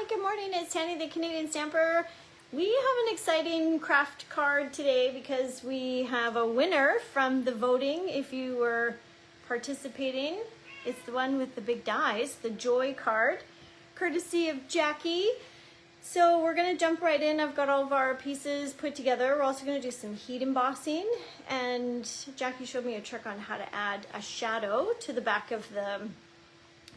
good morning. It's Tanny, the Canadian Stamper. We have an exciting craft card today because we have a winner from the voting. If you were participating, it's the one with the big dies, the Joy card, courtesy of Jackie. So we're gonna jump right in. I've got all of our pieces put together. We're also gonna do some heat embossing, and Jackie showed me a trick on how to add a shadow to the back of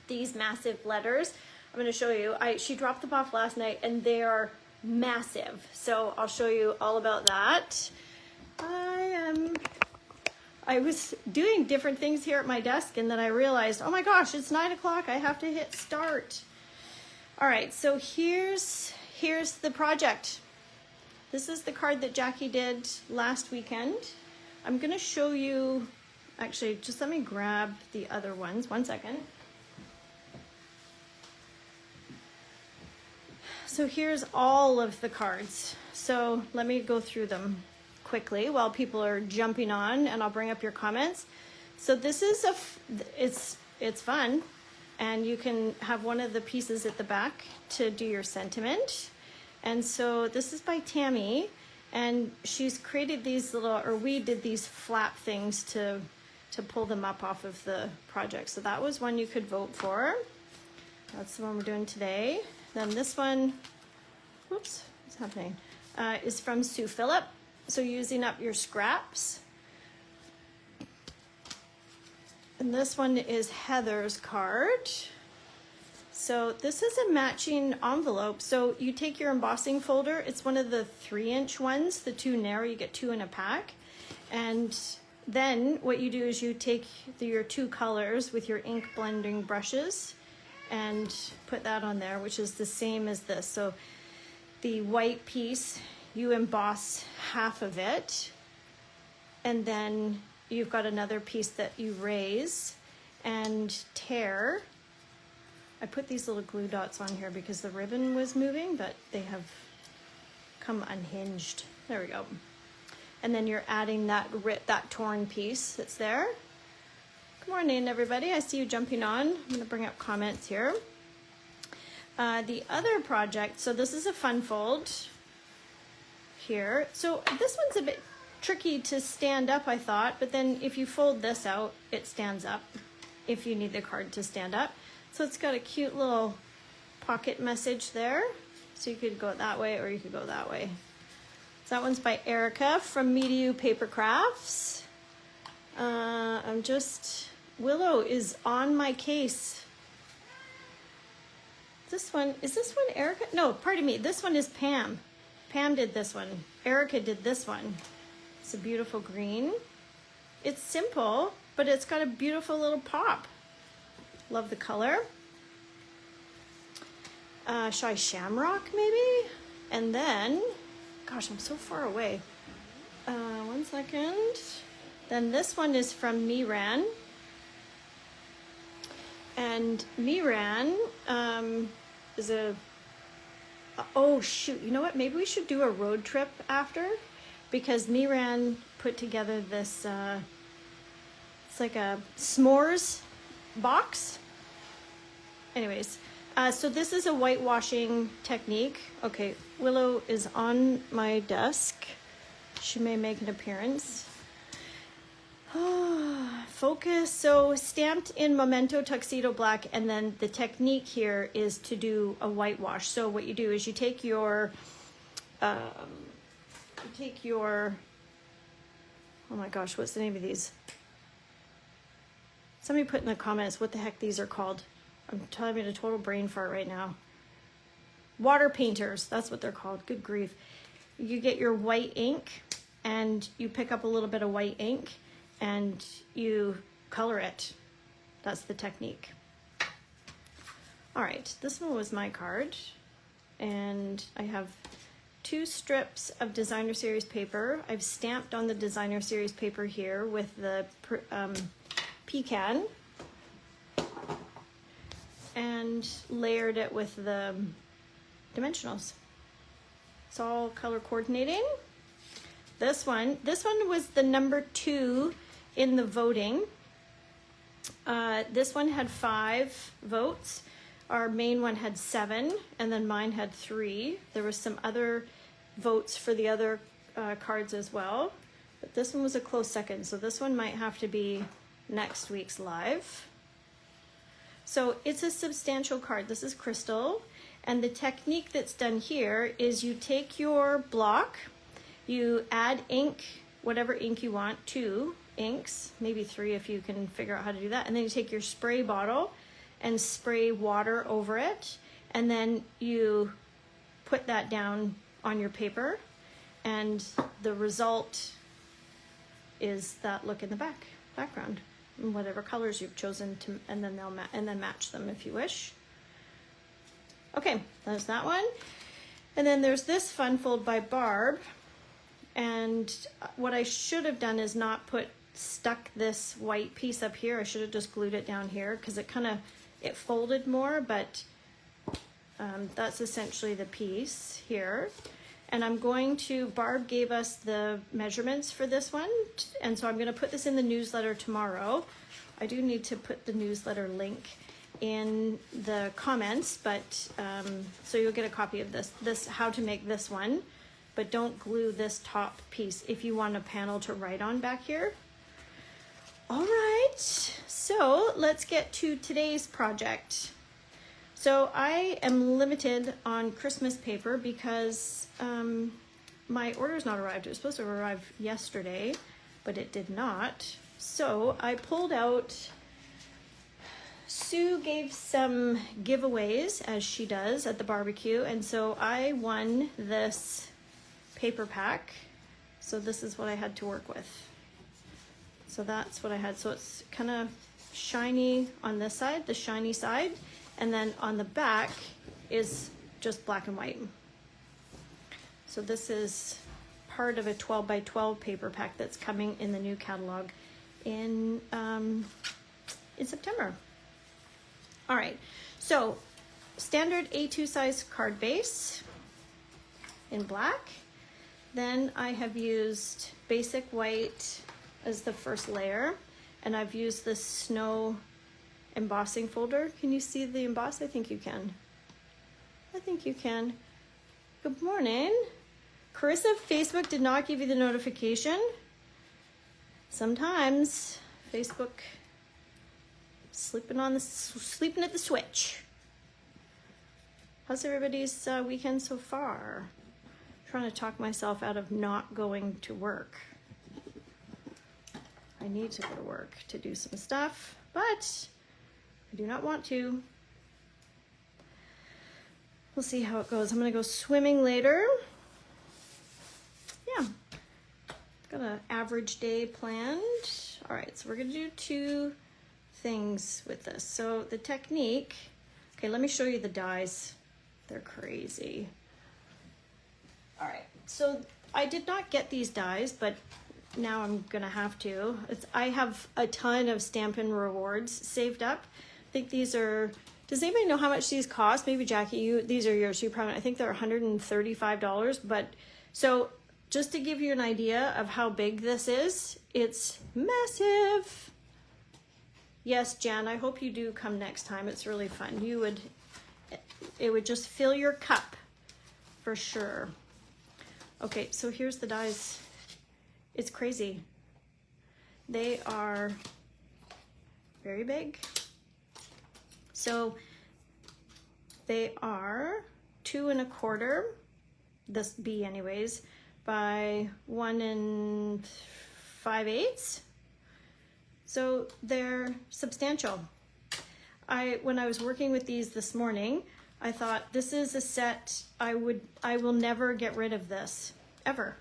these massive letters. I'm going to show you. She dropped them off last night and they are massive. So I'll show you all about that. I was doing different things here at my desk and then I realized, oh my gosh, it's 9 o'clock. I have to hit start. All right, so here's the project. This is the card that Jackie did last weekend. I'm going to show you, actually, just let me grab the other ones. 1 second. So here's all of the cards. So let me go through them quickly while people are jumping on, and I'll bring up your comments. So this is it's fun, and you can have one of the pieces at the back to do your sentiment. And so this is by Tammy, and she's created these little, or we did these flap things to pull them up off of the project. So that was one you could vote for. That's the one we're doing today. Then this one, whoops, what's happening, is from Sue Phillip. So using up your scraps. And this one is Heather's card. So this is a matching envelope. So you take your embossing folder. It's one of the 3-inch ones, the 2 narrow, you get 2 in a pack. And then what you do is you take your 2 colors with your ink blending brushes and put that on there, which is the same as this. So the white piece, you emboss half of it, and then you've got another piece that you raise and tear. I put these little glue dots on here because the ribbon was moving, but they have come unhinged. There we go. And then you're adding that torn piece that's there. Good morning, everybody. I see you jumping on. I'm going to bring up comments here. The other project, so this is a fun fold here. So this one's a bit tricky to stand up, I thought, but then if you fold this out, it stands up if you need the card to stand up. So it's got a cute little pocket message there. So you could go that way or you could go that way. So that one's by Erica from Mediu Paper Crafts. Willow is on my case. Is this one Erica? No, pardon me, this one is Pam. Pam did this one. Erica did this one. It's a beautiful green. It's simple, but it's got a beautiful little pop. Love the color. Shy Shamrock maybe? And then, gosh, I'm so far away. 1 second. Then this one is from Miran. And Miran is oh shoot, you know what? Maybe we should do a road trip after, because Miran put together this, it's like a s'mores box. Anyways, so this is a whitewashing technique. Okay, Willow is on my desk. She may make an appearance. Focus. So stamped in Memento Tuxedo Black, and then the technique here is to do a whitewash. So what you do is you take your oh my gosh, what's the name of these? Somebody put in the comments what the heck these are called. I'm having a total brain fart right now. Water painters, that's what they're called. Good grief. You get your white ink and you pick up a little bit of white ink and you color it. That's the technique. All right, this one was my card, and I have 2 strips of designer series paper. I've stamped on the designer series paper here with the pecan and layered it with the dimensionals. It's all color coordinating. This one was the number 2 in the voting. This one had 5 votes. Our main one had 7, and then mine had 3. There was some other votes for the other cards as well, but this one was a close second, so this one might have to be next week's live. So it's a substantial card. This is crystal, and the technique that's done here is you take your block, you add ink, whatever ink you want, 2 inks, maybe 3 if you can figure out how to do that, and then you take your spray bottle and spray water over it, and then you put that down on your paper, and the result is that look in the background, and whatever colors you've chosen to, and then they'll match them if you wish. Okay, there's that one. And then there's this fun fold by Barb, and what I should have done is not stuck this white piece up here. I should have just glued it down here because it folded more, but that's essentially the piece here. And I'm going to, Barb gave us the measurements for this one, and so I'm going to put this in the newsletter tomorrow. I do need to put the newsletter link in the comments, but so you'll get a copy of this how to make this one, but don't glue this top piece if you want a panel to write on back here. All right, so let's get to today's project. So I am limited on Christmas paper because my order's not arrived. It was supposed to arrive yesterday, but it did not. So I pulled out, Sue gave some giveaways, as she does at the barbecue, and so I won this paper pack. So this is what I had to work with. So that's what I had. So it's kind of shiny on this side, the shiny side, and then on the back is just black and white. So this is part of a 12 by 12 paper pack that's coming in the new catalog in September. All right, so standard A2 size card base in black. Then I have used basic white as the first layer, and I've used this snow embossing folder. Can you see the emboss? I think you can. I think you can. Good morning. Carissa, Facebook did not give you the notification. Sometimes Facebook sleeping at the switch. How's everybody's weekend so far? Trying to talk myself out of not going to work. I need to go to work to do some stuff, but I do not want to. We'll see how it goes. I'm gonna go swimming later. Yeah, got an average day planned. All right, so we're gonna do 2 things with this. So the technique, okay, let me show you the dies. They're crazy. All right, so I did not get these dies, but now I'm gonna have to. I have a ton of Stampin' Rewards saved up. I think these are, does anybody know how much these cost? Maybe Jackie, these are yours. You probably, I think they're $135, but so just to give you an idea of how big this is, it's massive. Yes, Jan, I hope you do come next time. It's really fun. It would just fill your cup for sure. Okay, so here's the dies. It's crazy. They are very big. So they are 2 1/4, this B anyways, by 1 5/8. So they're substantial. When I was working with these this morning, I thought this is a set I will never get rid of this, ever.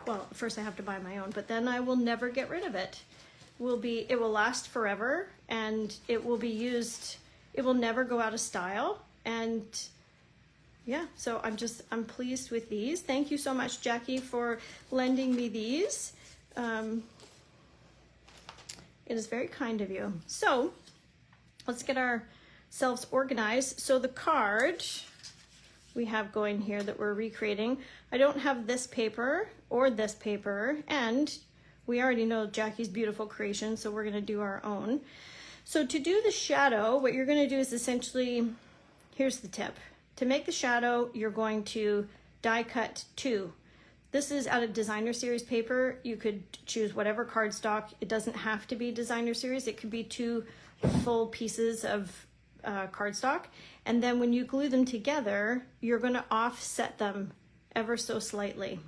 Well, first I have to buy my own, but then I will never get rid of it. It will last forever, and it will be used, it will never go out of style. And yeah, so I'm pleased with these. Thank you so much, Jackie, for lending me these. It is very kind of you. So let's get ourselves organized. So the card we have going here that we're recreating, I don't have this paper or this paper, and we already know Jackie's beautiful creation, so we're gonna do our own. So to do the shadow, what you're gonna do is essentially here's the tip. To make the shadow, you're going to die cut 2. This is out of designer series paper. You could choose whatever cardstock. It doesn't have to be designer series. It could be 2 full pieces of cardstock. And then when you glue them together, you're going to offset them ever so slightly.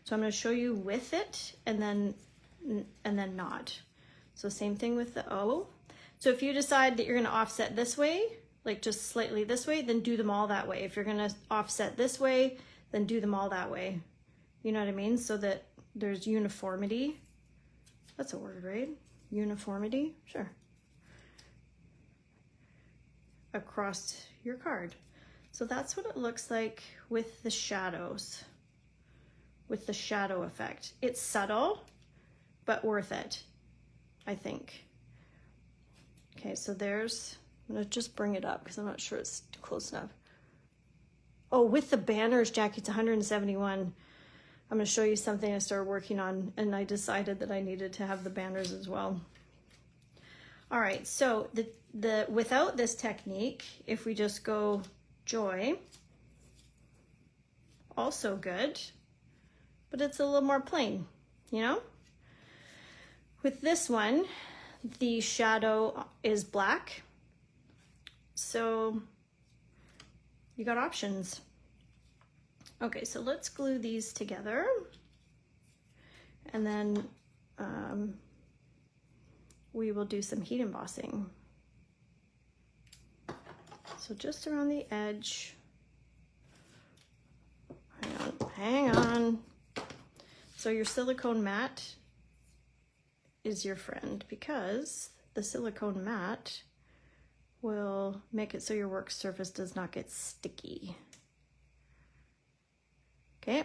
So I'm going to show you with it and then not. So same thing with the O. So if you decide that you're going to offset this way, like just slightly this way, then do them all that way. If you're going to offset this way, then do them all that way. You know what I mean? So that there's uniformity. That's a word, right? Uniformity, sure. Across your card. So that's what it looks like with the shadows, with the shadow effect. It's subtle, but worth it, I think. Okay, so there's, I'm gonna just bring it up because I'm not sure it's close enough. Oh, with the banners, Jackie, it's 171. I'm going to show you something I started working on, and I decided that I needed to have the banners as well. All right, so the without this technique, if we just go Joy, also good, but it's a little more plain, you know? With this one, the shadow is black, so you got options. Okay, so let's glue these together, and then we will do some heat embossing. So just around the edge, hang on. So your silicone mat is your friend because the silicone mat will make it so your work surface does not get sticky. Okay,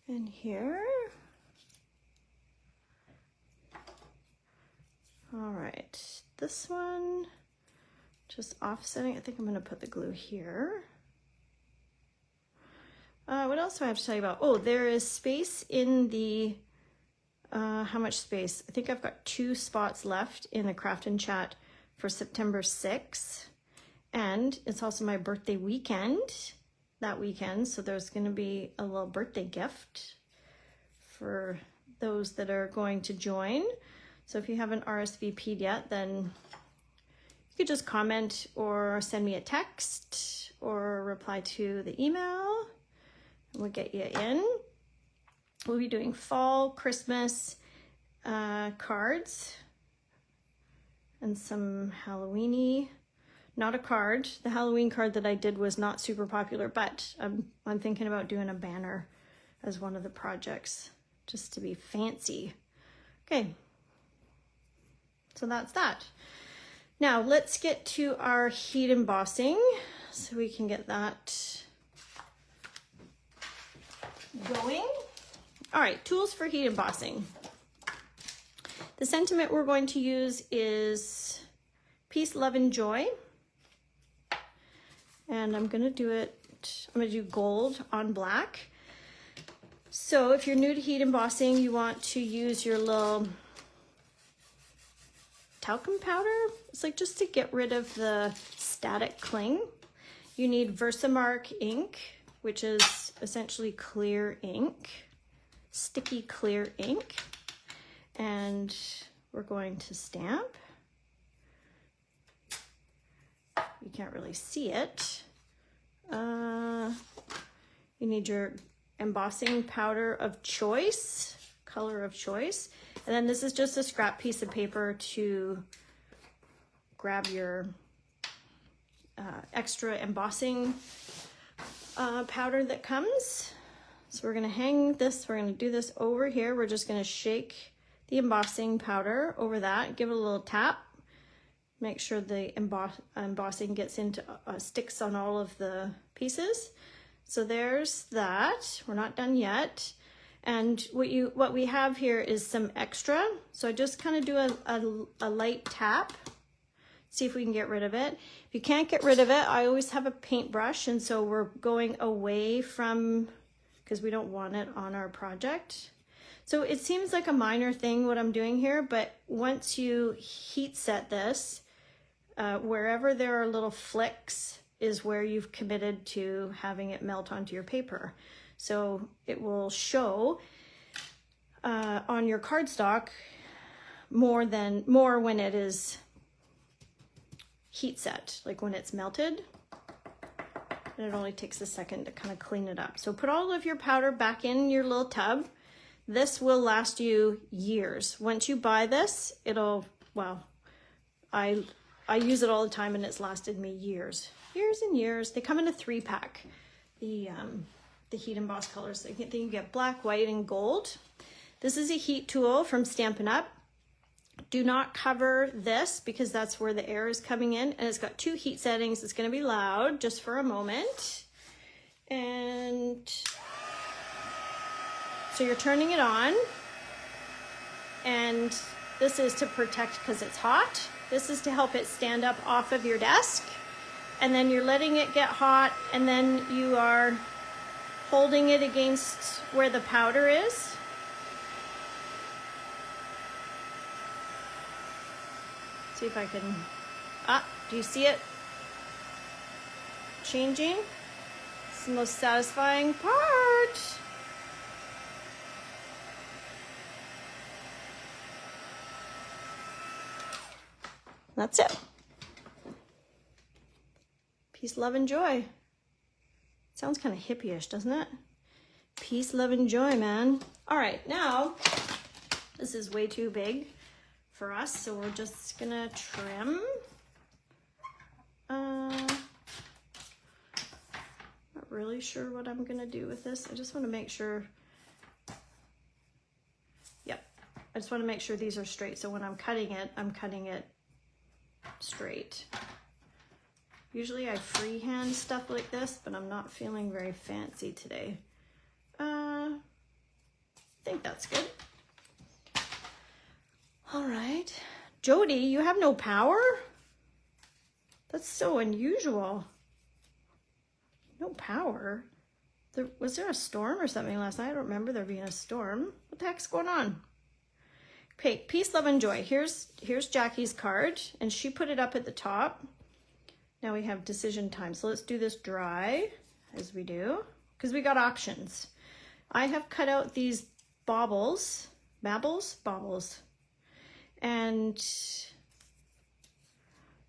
and here, all right, this one, just offsetting. I think I'm gonna put the glue here. What else do I have to tell you about? Oh, there is space in the, how much space? I think I've got 2 spots left in the Craft and Chat for September 6th. And it's also my birthday weekend, that weekend. So there's going to be a little birthday gift for those that are going to join. So if you haven't RSVP'd yet, then you could just comment or send me a text or reply to the email and we'll get you in. We'll be doing fall, Christmas cards and some Halloween-y. Not a card. The Halloween card that I did was not super popular, but I'm thinking about doing a banner as one of the projects, just to be fancy. Okay, so that's that. Now let's get to our heat embossing so we can get that going. All right, tools for heat embossing. The sentiment we're going to use is Peace, Love, and Joy. And I'm gonna do gold on black. So if you're new to heat embossing, you want to use your little talcum powder. It's like just to get rid of the static cling. You need Versamark ink, which is essentially clear ink, sticky clear ink. And we're going to stamp. You can't really see it. You need your embossing powder of choice, color of choice. And then this is just a scrap piece of paper to grab your extra embossing powder that comes. So we're gonna hang this, we're gonna do this over here. We're just gonna shake the embossing powder over that, give it a little tap. Make sure the embossing gets into, sticks on all of the pieces. So there's that. We're not done yet. And what we have here is some extra. So I just kind of do a light tap. See if we can get rid of it. If you can't get rid of it, I always have a paintbrush. And so we're going away from, because we don't want it on our project. So it seems like a minor thing what I'm doing here, but once you heat set this, wherever there are little flicks is where you've committed to having it melt onto your paper. So it will show on your cardstock more when it is heat set, like when it's melted. And it only takes a second to kind of clean it up. So put all of your powder back in your little tub. This will last you years. Once you buy this, it'll, well, I use it all the time and it's lasted me years and years. They come in a 3-pack, the Heat Emboss colors. I think you get black, white, and gold. This is a heat tool from Stampin' Up. Do not cover this because that's where the air is coming in, and it's got 2 heat settings. It's going to be loud just for a moment. And so you're turning it on, and this is to protect because it's hot. This is to help it stand up off of your desk, and then you're letting it get hot, and then you are holding it against where the powder is. See if I can, do you see it changing? It's the most satisfying part. That's it. Peace, love, and joy. Sounds kind of hippie-ish, doesn't it? Peace, love, and joy, man. All right, now, this is way too big for us, so we're just gonna trim. Not really sure what I'm gonna do with this. I just want to make sure. Yep, I just want to make sure these are straight. So when I'm cutting it straight. Usually I freehand stuff like this, but I'm not feeling very fancy today. I think that's good. All right. Jody, you have no power? That's so unusual. No power? Was there a storm or something last night? I don't remember there being a storm. What the heck's going on? Okay, peace, love, and joy. Here's Jackie's card, and she put it up at the top. Now we have decision time. So let's do this dry, as we do, because we got options. I have cut out these baubles, and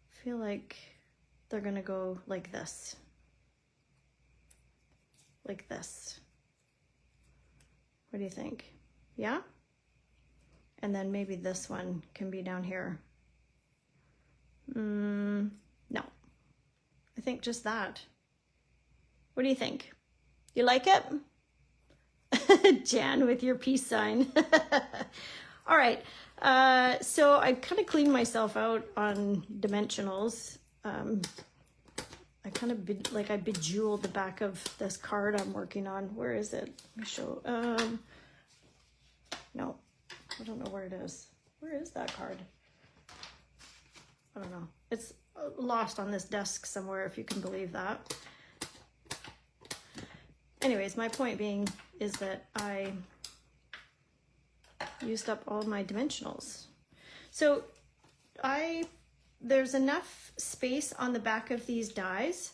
I feel like they're gonna go like this. Like this. What do you think? Yeah? And then maybe this one can be down here. No. I think just that. What do you think? You like it? Jan with your peace sign. All right. So I kind of cleaned myself out on dimensionals. I kind of I bejeweled the back of this card I'm working on. Where is it? Let me show. No, I don't know where it is. Where is that card? I don't know. It's lost on this desk somewhere, if you can believe that. Anyways, my point being is that I used up all my dimensionals. So there's enough space on the back of these dies,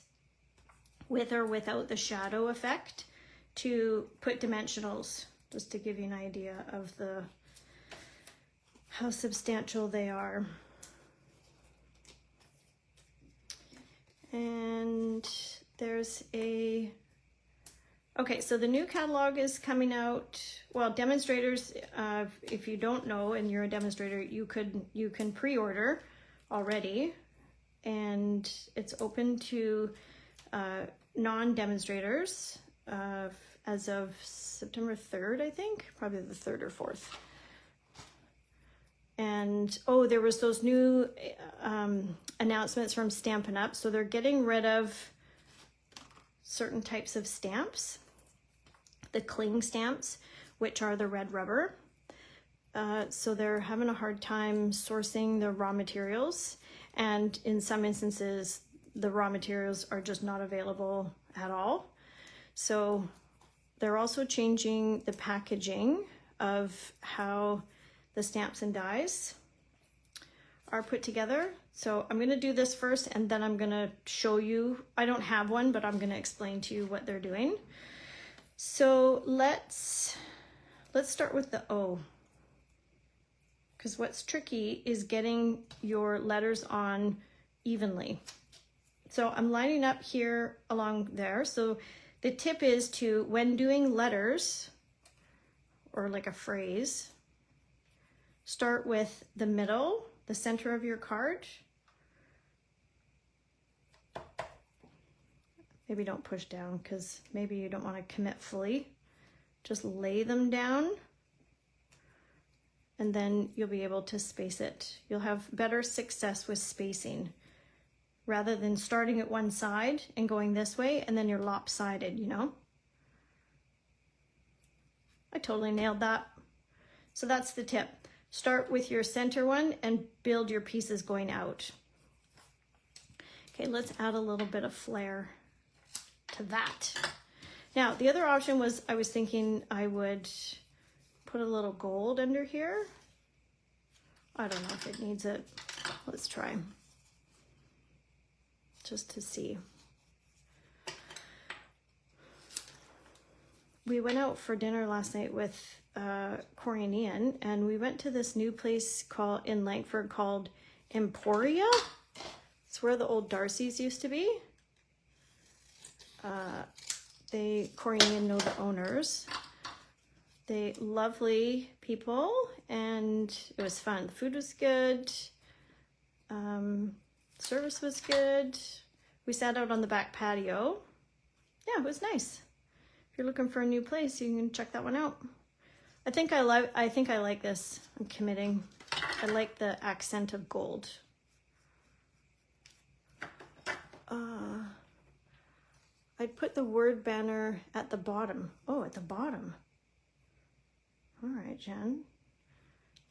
with or without the shadow effect, to put dimensionals, just to give you an idea of how substantial they are. And there's okay, so the new catalog is coming out. Well, demonstrators, if you don't know and you're a demonstrator, you can pre-order already, and it's open to non-demonstrators as of September 3rd, I think, probably the 3rd or 4th. And there was those new announcements from Stampin' Up. So they're getting rid of certain types of stamps, the cling stamps, which are the red rubber. So they're having a hard time sourcing the raw materials. And in some instances, the raw materials are just not available at all. So they're also changing the packaging of how the stamps and dies are put together. So I'm going to do this first and then I'm going to show you. I don't have one, but I'm going to explain to you what they're doing. So let's start with the O. Because what's tricky is getting your letters on evenly. So I'm lining up here along there. So the tip is to, when doing letters or like a phrase, start with the middle, the center of your card. Maybe don't push down because maybe you don't want to commit fully. Just lay them down and then you'll be able to space it. You'll have better success with spacing rather than starting at one side and going this way and then you're lopsided, you know? I totally nailed that. So that's the tip. Start with your center one and build your pieces going out. Okay, let's add a little bit of flair to that. Now, the other option was I was thinking I would put a little gold under here. I don't know if it needs it. Let's try. Just to see. We went out for dinner last night with Corey and Ian, and we went to this new place in Langford called Emporia. It's where the old Darcy's used to be. Corey and Ian know the owners. They lovely people, and it was fun. The food was good. Service was good. We sat out on the back patio. Yeah, it was nice. If you're looking for a new place, you can check that one out. I think I like this. I'm committing. I like the accent of gold. I'd put the word banner at the bottom. Oh, at the bottom. All right, Jen.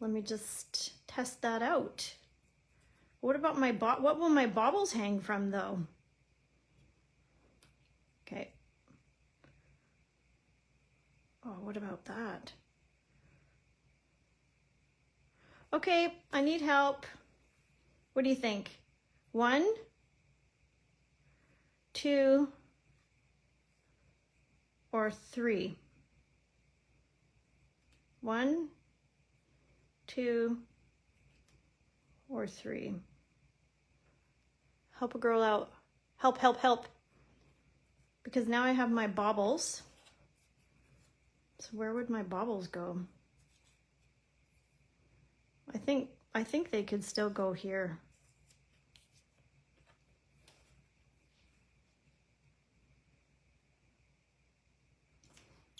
Let me just test that out. What about what will my baubles hang from though? Okay. Oh, what about that? Okay, I need help. What do you think? 1, 2, or 3? 1, 2, or 3? Help a girl out. Help, help, help. Because now I have my baubles. So where would my baubles go? I think they could still go here.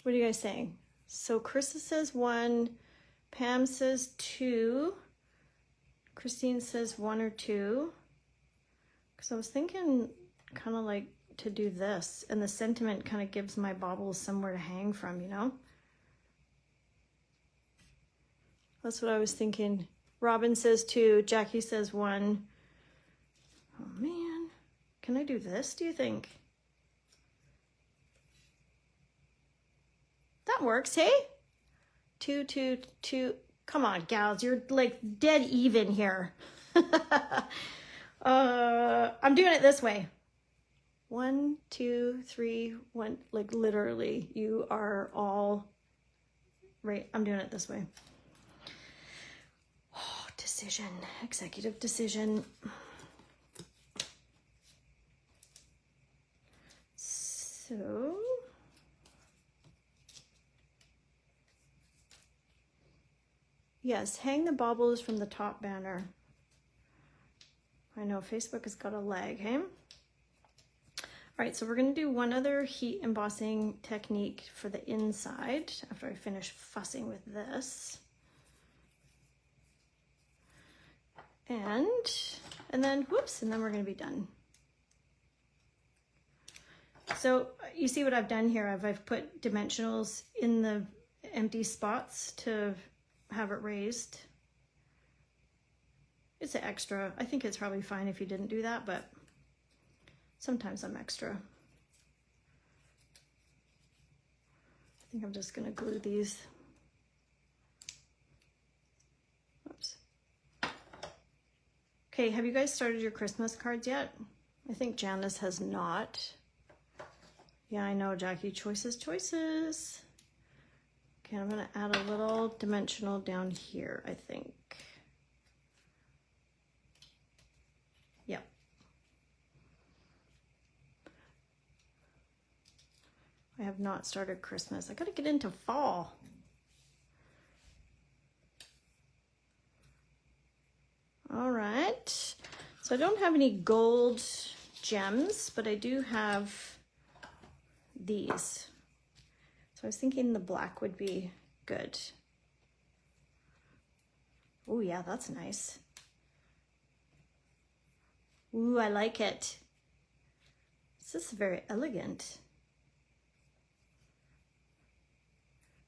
What are you guys saying? So Krista says 1, Pam says 2, Christine says 1 or 2. Because I was thinking kind of like to do this, and the sentiment kind of gives my baubles somewhere to hang from, you know? That's what I was thinking. Robin says 2, Jackie says 1. Oh man, can I do this, do you think? That works, hey? 2, 2, 2. Come on, gals, you're like dead even here. I'm doing it this way. 1, 2, 3, 1. Like literally, you are all right. I'm doing it this way. Oh, decision, executive decision. So. Yes, hang the baubles from the top banner. I know Facebook has got a lag, hey? All right, so we're gonna do one other heat embossing technique for the inside after I finish fussing with this. And then, whoops, and then we're gonna be done. So you see what I've done here? I've put dimensionals in the empty spots to have it raised. It's an extra. I think it's probably fine if you didn't do that, but sometimes I'm extra. I think I'm just gonna glue these. Oops. Okay, have you guys started your Christmas cards yet? I think Janice has not. Yeah, I know, Jackie. Choices, choices. Okay, I'm gonna add a little dimensional down here, I think. Yep. I have not started Christmas. I gotta get into fall. All right. So I don't have any gold gems, but I do have these. So I was thinking the black would be good. Oh yeah, that's nice. Ooh, I like it. This is very elegant.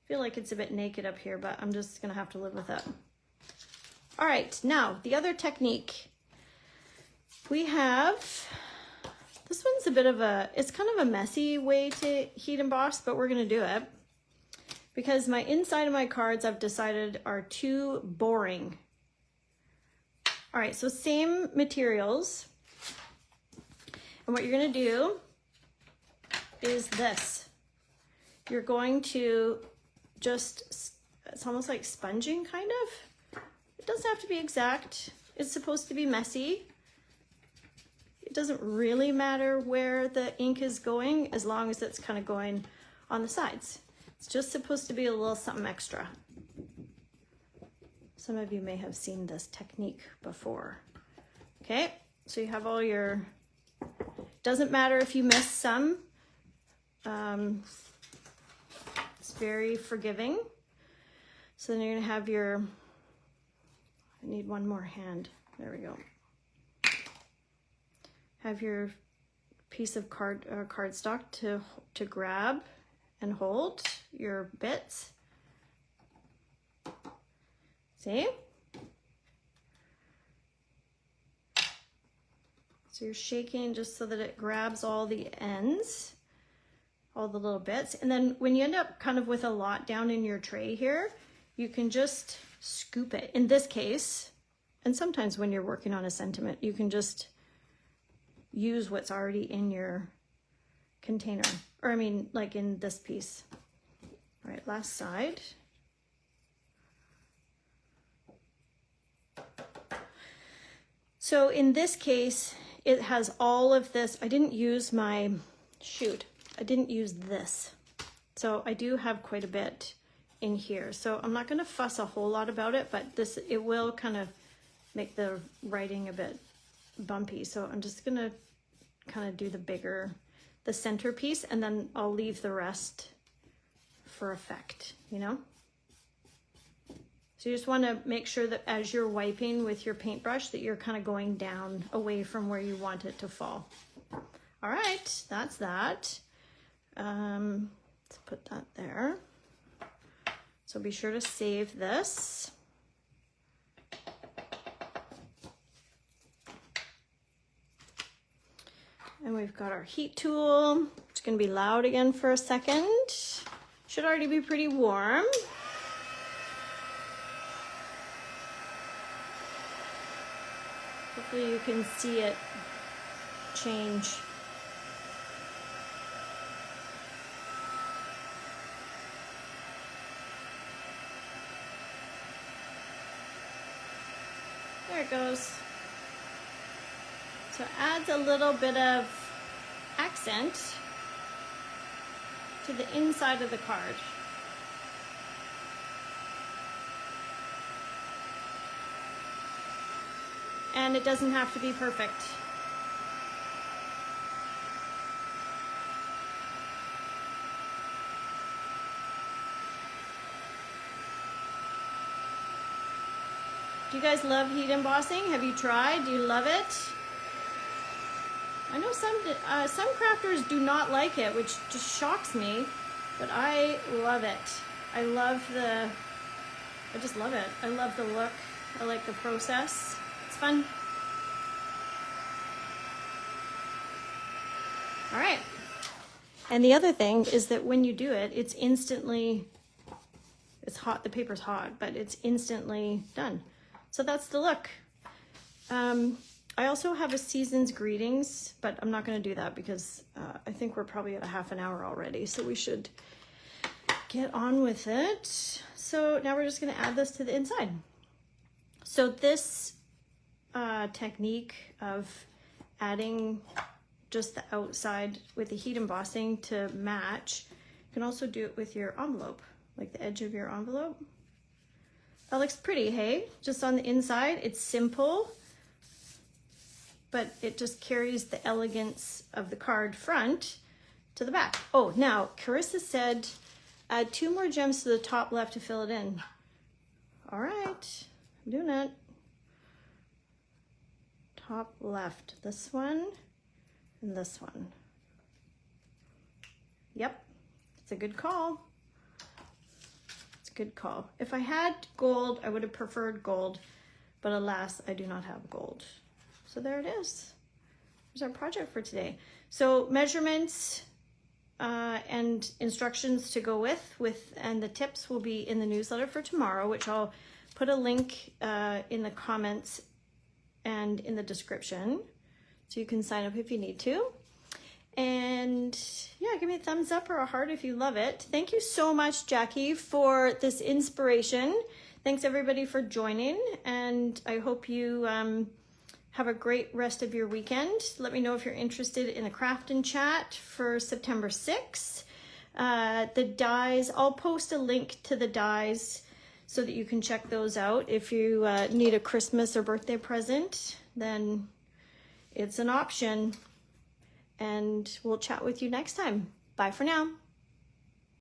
I feel like it's a bit naked up here, but I'm just gonna have to live with it. All right, now the other technique. We have, this one's a bit of a, it's kind of a messy way to heat emboss, but we're gonna do it because my inside of my cards I've decided are too boring. All right, so same materials. And what you're gonna do is this. You're going to just, it's almost like sponging kind of. It doesn't have to be exact. It's supposed to be messy. It doesn't really matter where the ink is going as long as it's kind of going on the sides. It's just supposed to be a little something extra. Some of you may have seen this technique before. Okay, so you have all your, doesn't matter if you miss some. It's very forgiving. So then you're gonna have your, I need one more hand. There we go. Have your piece of cardstock to grab and hold your bits. See? So you're shaking just so that it grabs all the ends, all the little bits. And then when you end up kind of with a lot down in your tray here, you can just scoop it. In this case, and sometimes when you're working on a sentiment, you can just use what's already in your container, or I mean like in this piece. All right, last side. So in this case, it has all of this. I didn't use my, I didn't use this. So I do have quite a bit in here. So I'm not gonna fuss a whole lot about it, but this, it will kind of make the writing a bit bumpy. So I'm just gonna kind of do the bigger, the centerpiece, and then I'll leave the rest for effect, you know? So you just want to make sure that as you're wiping with your paintbrush that you're kind of going down away from where you want it to fall. All right, that's that. Let's put that there. So be sure to save this. And we've got our heat tool. It's going to be loud again for a second. Should already be pretty warm. Hopefully you can see it change. There it goes. So it adds a little bit of accent to the inside of the card. And it doesn't have to be perfect. Do you guys love heat embossing? Have you tried? Do you love it? I know some crafters do not like it, which just shocks me, but I love it. I just love it. I love the look. I like the process. It's fun. All right. And the other thing is that when you do it, it's instantly, it's hot, the paper's hot, but it's instantly done. So that's the look. I also have a season's greetings, but I'm not going to do that because I think we're probably at a half an hour already, so we should get on with it. So now we're just going to add this to the inside. So this technique of adding just the outside with the heat embossing to match, you can also do it with your envelope, like the edge of your envelope. That looks pretty, hey? Just on the inside, it's simple, but it just carries the elegance of the card front to the back. Oh, now, Carissa said, add 2 more gems to the top left to fill it in. All right, I'm doing it. Top left, this one and this one. Yep, it's a good call. It's a good call. If I had gold, I would have preferred gold, but alas, I do not have gold. So there it is. There's our project for today. So measurements and instructions to go with, and the tips will be in the newsletter for tomorrow, which I'll put a link in the comments and in the description, so you can sign up if you need to. And yeah, give me a thumbs up or a heart if you love it. Thank you so much, Jackie, for this inspiration. Thanks everybody for joining, and I hope you have a great rest of your weekend. Let me know if you're interested in a craft and chat for September 6th. The dies, I'll post a link to the dies so that you can check those out. If you need a Christmas or birthday present, then it's an option. And we'll chat with you next time. Bye for now.